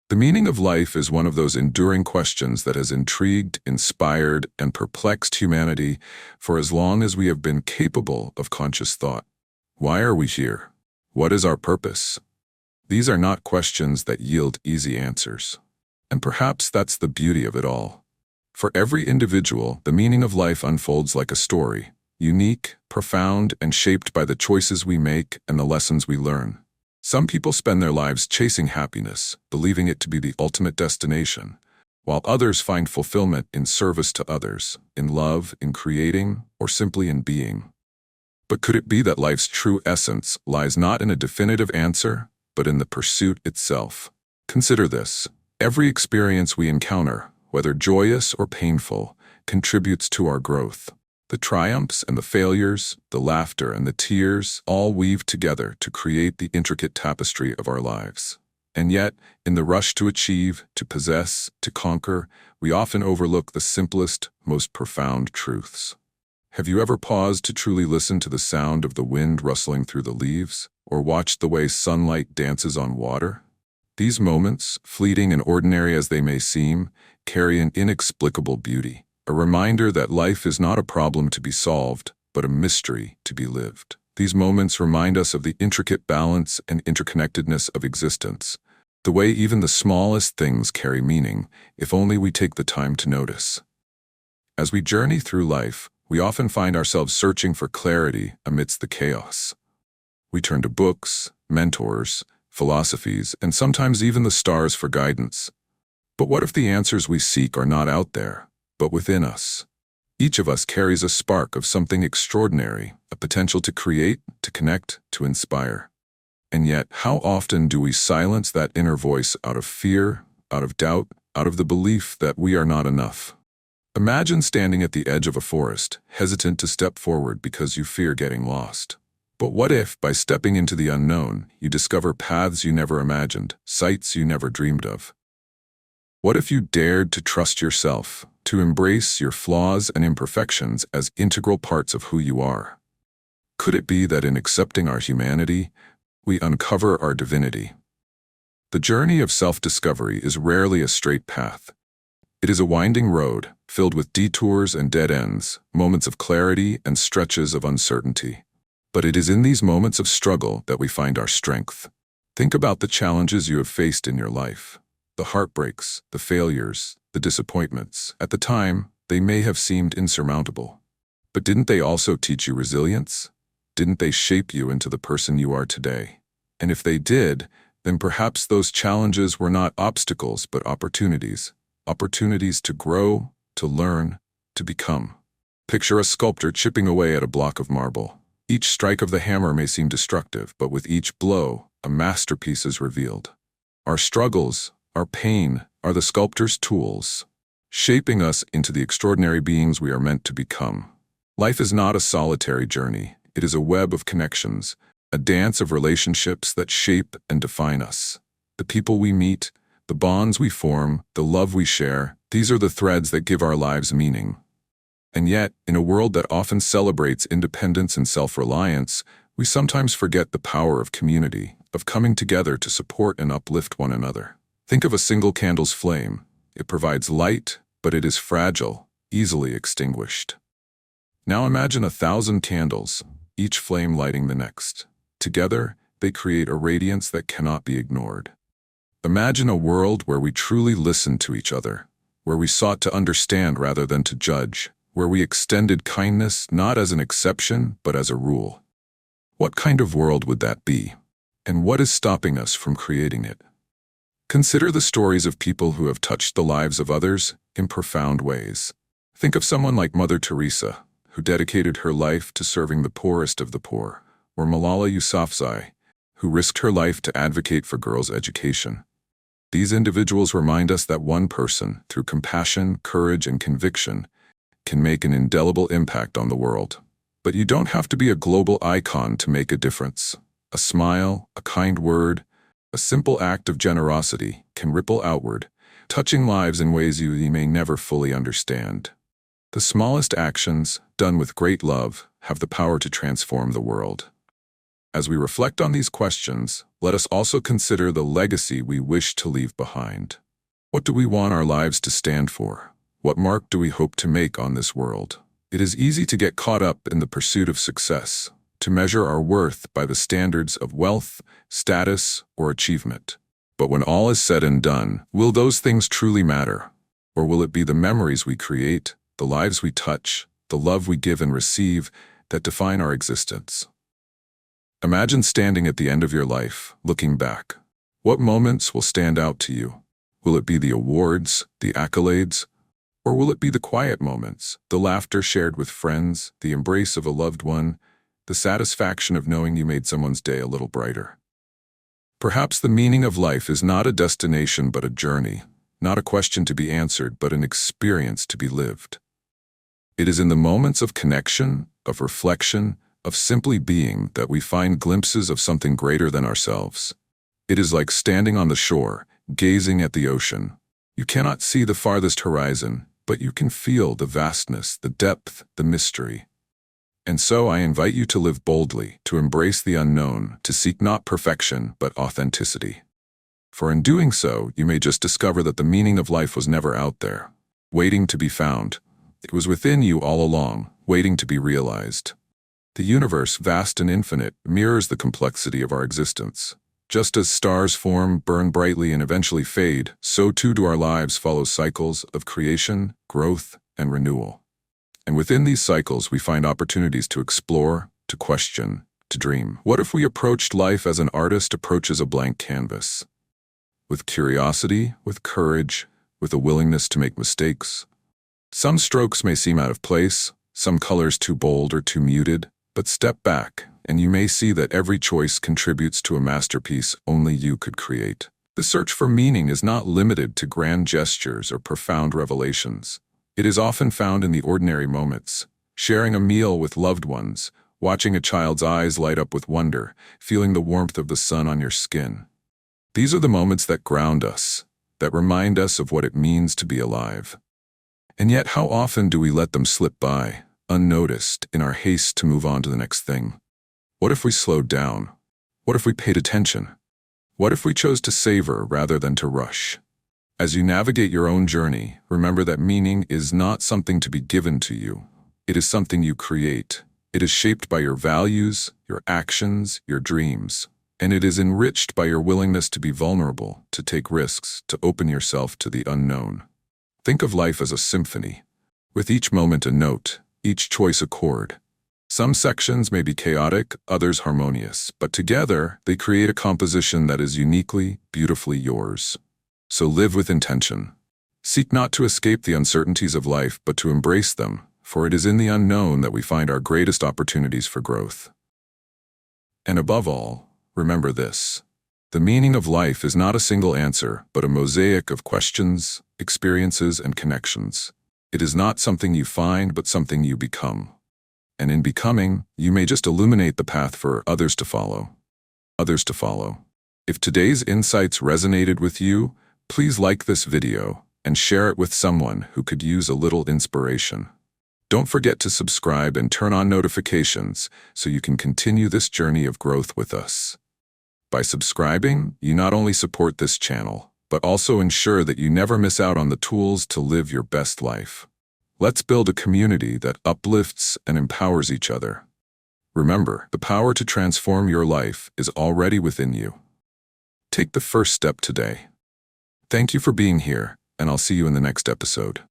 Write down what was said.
The meaning of life is one of those enduring questions that has intrigued, inspired, and perplexed humanity for as long as we have been capable of conscious thought. Why are we here? What is our purpose? These are not questions that yield easy answers. And perhaps that's the beauty of it all. For every individual, the meaning of life unfolds like a story, unique, profound, and shaped by the choices we make and the lessons we learn. Some people spend their lives chasing happiness, believing it to be the ultimate destination, while others find fulfillment in service to others, in love, in creating, or simply in being. But could it be that life's true essence lies not in a definitive answer, but in the pursuit itself? Consider this. Every experience we encounter, whether joyous or painful, contributes to our growth. The triumphs and the failures, the laughter and the tears, all weave together to create the intricate tapestry of our lives. And yet, in the rush to achieve, to possess, to conquer, we often overlook the simplest, most profound truths. Have you ever paused to truly listen to the sound of the wind rustling through the leaves, or watched the way sunlight dances on water? These moments, fleeting and ordinary as they may seem, carry an inexplicable beauty. A reminder that life is not a problem to be solved, but a mystery to be lived. These moments remind us of the intricate balance and interconnectedness of existence, the way even the smallest things carry meaning, if only we take the time to notice. As we journey through life, we often find ourselves searching for clarity amidst the chaos. We turn to books, mentors, philosophies, and sometimes even the stars for guidance. But what if the answers we seek are not out there, but within us? Each of us carries a spark of something extraordinary, a potential to create, to connect, to inspire. And yet, how often do we silence that inner voice out of fear, out of doubt, out of the belief that we are not enough? Imagine standing at the edge of a forest, hesitant to step forward because you fear getting lost. But what if, by stepping into the unknown, you discover paths you never imagined, sights you never dreamed of? What if you dared to trust yourself, to embrace your flaws and imperfections as integral parts of who you are? Could it be that in accepting our humanity, we uncover our divinity? The journey of self-discovery is rarely a straight path. It is a winding road, filled with detours and dead ends, moments of clarity and stretches of uncertainty. But it is in these moments of struggle that we find our strength. Think about the challenges you have faced in your life. The heartbreaks, the failures, the disappointments. At the time, they may have seemed insurmountable. But didn't they also teach you resilience? Didn't they shape you into the person you are today? And if they did, then perhaps those challenges were not obstacles but opportunities. Opportunities to grow, to learn, to become. Picture a sculptor chipping away at a block of marble. Each strike of the hammer may seem destructive, but with each blow, a masterpiece is revealed. Our struggles, our pain, are the sculptor's tools, shaping us into the extraordinary beings we are meant to become. Life is not a solitary journey. It is a web of connections, a dance of relationships that shape and define us. The people we meet, the bonds we form, the love we share, these are the threads that give our lives meaning. And yet, in a world that often celebrates independence and self-reliance, we sometimes forget the power of community, of coming together to support and uplift one another. Think of a single candle's flame. It provides light, but it is fragile, easily extinguished. Now imagine 1,000 candles, each flame lighting the next. Together, they create a radiance that cannot be ignored. Imagine a world where we truly listened to each other, where we sought to understand rather than to judge, where we extended kindness not as an exception but as a rule. What kind of world would that be? And what is stopping us from creating it? Consider the stories of people who have touched the lives of others in profound ways. Think of someone like Mother Teresa, who dedicated her life to serving the poorest of the poor, or Malala Yousafzai, who risked her life to advocate for girls' education. These individuals remind us that one person, through compassion, courage, and conviction, can make an indelible impact on the world. But you don't have to be a global icon to make a difference. A smile, a kind word, a simple act of generosity can ripple outward, touching lives in ways you may never fully understand. The smallest actions, done with great love, have the power to transform the world. As we reflect on these questions, let us also consider the legacy we wish to leave behind. What do we want our lives to stand for? What mark do we hope to make on this world? It is easy to get caught up in the pursuit of success, to measure our worth by the standards of wealth, status, or achievement. But when all is said and done, will those things truly matter? Or will it be the memories we create, the lives we touch, the love we give and receive that define our existence? Imagine standing at the end of your life, looking back. What moments will stand out to you? Will it be the awards, the accolades? Or will it be the quiet moments, the laughter shared with friends, the embrace of a loved one, the satisfaction of knowing you made someone's day a little brighter? Perhaps the meaning of life is not a destination but a journey, not a question to be answered but an experience to be lived. It is in the moments of connection, of reflection, of simply being that we find glimpses of something greater than ourselves. It is like standing on the shore, gazing at the ocean. You cannot see the farthest horizon, but you can feel the vastness, the depth, the mystery. And so I invite you to live boldly, to embrace the unknown, to seek not perfection, but authenticity. For in doing so, you may just discover that the meaning of life was never out there, waiting to be found. It was within you all along, waiting to be realized. The universe, vast and infinite, mirrors the complexity of our existence. Just as stars form, burn brightly, and eventually fade, so too do our lives follow cycles of creation, growth, and renewal. And within these cycles, we find opportunities to explore, to question, to dream. What if we approached life as an artist approaches a blank canvas? With curiosity, with courage, with a willingness to make mistakes. Some strokes may seem out of place, some colors too bold or too muted, but step back, and you may see that every choice contributes to a masterpiece only you could create. The search for meaning is not limited to grand gestures or profound revelations. It is often found in the ordinary moments, sharing a meal with loved ones, watching a child's eyes light up with wonder, feeling the warmth of the sun on your skin. These are the moments that ground us, that remind us of what it means to be alive. And yet, how often do we let them slip by, unnoticed, in our haste to move on to the next thing? What if we slowed down? What if we paid attention? What if we chose to savor rather than to rush? As you navigate your own journey, remember that meaning is not something to be given to you. It is something you create. It is shaped by your values, your actions, your dreams. And it is enriched by your willingness to be vulnerable, to take risks, to open yourself to the unknown. Think of life as a symphony, with each moment a note, each choice a chord. Some sections may be chaotic, others harmonious, but together they create a composition that is uniquely, beautifully yours. So live with intention. Seek not to escape the uncertainties of life, but to embrace them, for it is in the unknown that we find our greatest opportunities for growth. And above all, remember this. The meaning of life is not a single answer, but a mosaic of questions, experiences, and connections. It is not something you find, but something you become. And in becoming, you may just illuminate the path for others to follow. Others to follow. If today's insights resonated with you, please like this video and share it with someone who could use a little inspiration. Don't forget to subscribe and turn on notifications so you can continue this journey of growth with us. By subscribing, you not only support this channel, but also ensure that you never miss out on the tools to live your best life. Let's build a community that uplifts and empowers each other. Remember, the power to transform your life is already within you. Take the first step today. Thank you for being here, and I'll see you in the next episode.